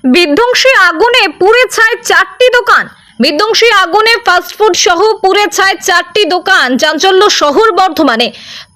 বিধ্বংসী আগুনে পুড়ে ছাই 4টি দোকান। বিধ্বংসী আগুনে ফাস্টফুড সহ পুড়ে ছাই 4টি দোকান। চাঞ্চল্য শহর বর্ধমানে।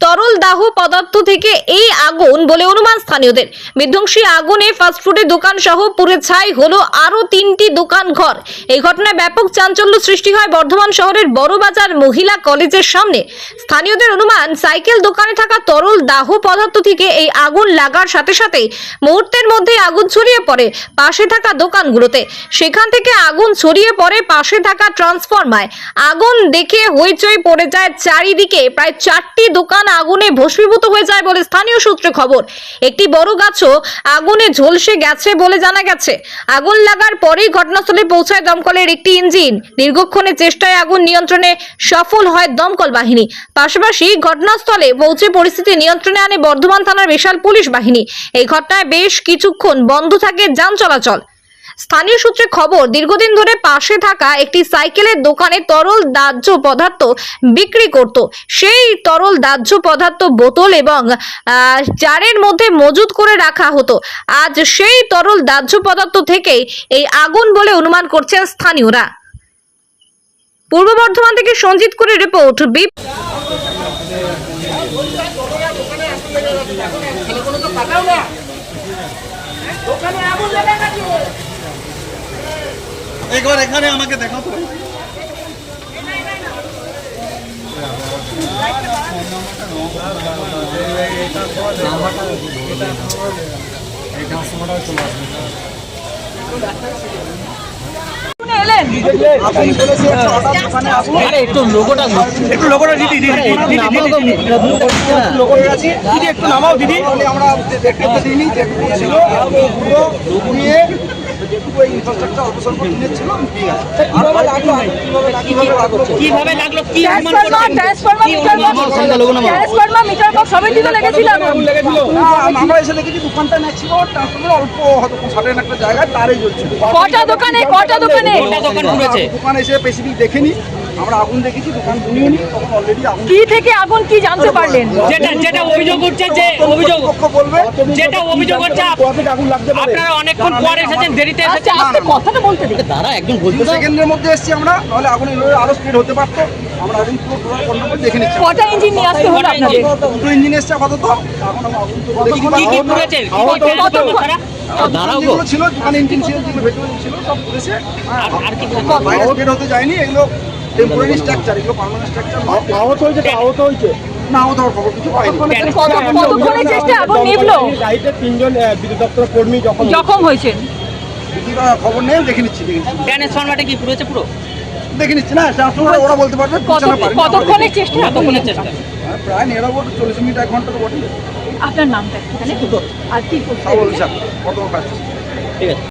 তরল দাহ পদার্থ থেকে এই আগুন বলে অনুমান স্থানীয়দের। বিধ্বংসী আগুনে ফাস্টফুডের দোকান সহ পুড়ে ছাই হলো আরো 3টি দোকান ঘর। এই ঘটনায় ব্যাপক চাঞ্চল্য সৃষ্টি হয় বর্ধমান শহরের বড়বাজার মহিলা কলেজের সামনে। স্থানীয়দের অনুমান, সাইকেল দোকানে থাকা তরল দাহ পদার্থ থেকে এই আগুন লাগার সাথে সাথে মুহূর্তের মধ্যে আগুন ছড়িয়ে পড়ে পাশে থাকা দোকানগুলোতে। সেখান থেকে আগুন ছড়িয়ে পড়ে পাশে থাকা ট্রান্সফরমায়। আগুন দেখে হইচই পড়ে যায় চারিদিকে। প্রায় 4টি দোকান আগুনে ভস্মীভূত হয়ে যায় বলে স্থানীয় সূত্রে খবর। একটি বড় গাছও আগুনে ঝলসে গেছে বলে জানা গেছে। আগুন লাগার পরেই ঘটনাস্থলে পৌঁছায় দমকলের একটি ইঞ্জিন। দীর্ঘক্ষণের চেষ্টায় আগুন নিয়ন্ত্রণে সফল হয় দমকল বাহিনী। পাশাপাশি ঘটনাস্থলে পৌঁছে পরিস্থিতি নিয়ন্ত্রণে আনে বর্ধমান থানার বিশাল পুলিশ বাহিনী। এই ঘটনায় বেশ কিছুক্ষণ বন্ধ থাকে যান চলাচল। স্থানীয় সূত্রে খবর, দীর্ঘদিন ধরে পাশে থাকা একটি সাইকেলের দোকানে তরল দাহ্য পদার্থ বিক্রি করত। সেই তরল দাহ্য পদার্থ বোতল এবং জারের মধ্যে মজুত করে রাখা হতো। আজ সেই তরল দাহ্য পদার্থ থেকেই এই আগুন বলে অনুমান করছেন স্থানীয়রা। পূর্ব বর্ধমান থেকে সঞ্জিত করে রিপোর্ট। একবার এখানে আমাকে দেখাও তো। একটু লোগোটা দিদি একটু নামাও দিদি। আমরা দেখতে দিইনি যে ছিল নিয়ে ইনফ্রাস্ট্রাকচার অল্প স্বল্প দিনের ছিল। কিভাবে লাগলো কি আমরা এসে দেখেছি দোকানটা ছিল ট্রান্সফরমার অল্প হয়তো 60 একটা জায়গায় তারই জ্বলছিল। দোকান এসে স্পেসিফিক দেখেনি, আমরা আগুন দেখেছি, দোকান ধুনিনি, তখন অলরেডি আগুন কি থেকে আগুন কি জানতে পারলেন? যেটা অভিযোগ করছে, যে অভিযোগ বলবে যেটা অভিযোগ করছে, আগুন লাগতে পারে। আপনারা অনেকক্ষণ পরে এসেছেন, দেরিতে এসেছেন। কথাটা বলতে দিন। দাঁড়া একজন বলতে সেকেন্ডের মধ্যে এসেছি আমরা, নাহলে আগুন আরো স্পিড হতে পারতো। আমরা আগুন পুরো কন্ট্রোল দেখে নিচ্ছি। কটা ইঞ্জিন নিয়ে আসতে হলো আপনাদের? দুটো ইঞ্জিন এসছে আপাতত। এখন আমরা আগুন কি কি পুড়েছে? দাঁড়াও গো ছিল, দোকান ইঞ্জিন ছিল, যেগুলো ভেতরে ছিল সব পুড়েছে। আর কি বাইরে স্পিড হতে যায়নি, এগুলো টেম্পোরারি স্ট্রাকচার, এগুলো পার্মানেন্ট স্ট্রাকচার। আহত হয়েছে না, আহত হওয়ার খবর কিছু পাইনি। কতক্ষণের চেষ্টা আগুন নিভলো? গাড়িতে 3 জন বিদ্যুৎ দপ্তরের কর্মী জখম হয়েছে। খবর নেই, দেখে নিচ্ছি। ট্রান্সফরমারটা কি পুড়েছে পুরো? দেখে নিচ্ছি না, ওরা বলতে পারবে। কতক্ষণের চেষ্টা? প্রায় নেড়া 40 মিনিট 1 ঘন্টা তো বটে। আপনার নামটা আর কি? কত কাজ। ঠিক আছে।